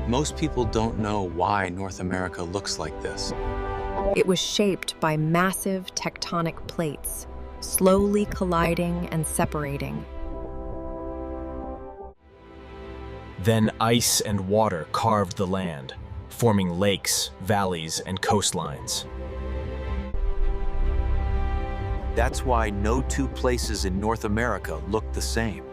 Most people don't know why North America looks like this. It was shaped by massive tectonic plates, slowly colliding and separating. Then ice and water carved the land, forming lakes, valleys, and coastlines. That's why no two places in North America look the same.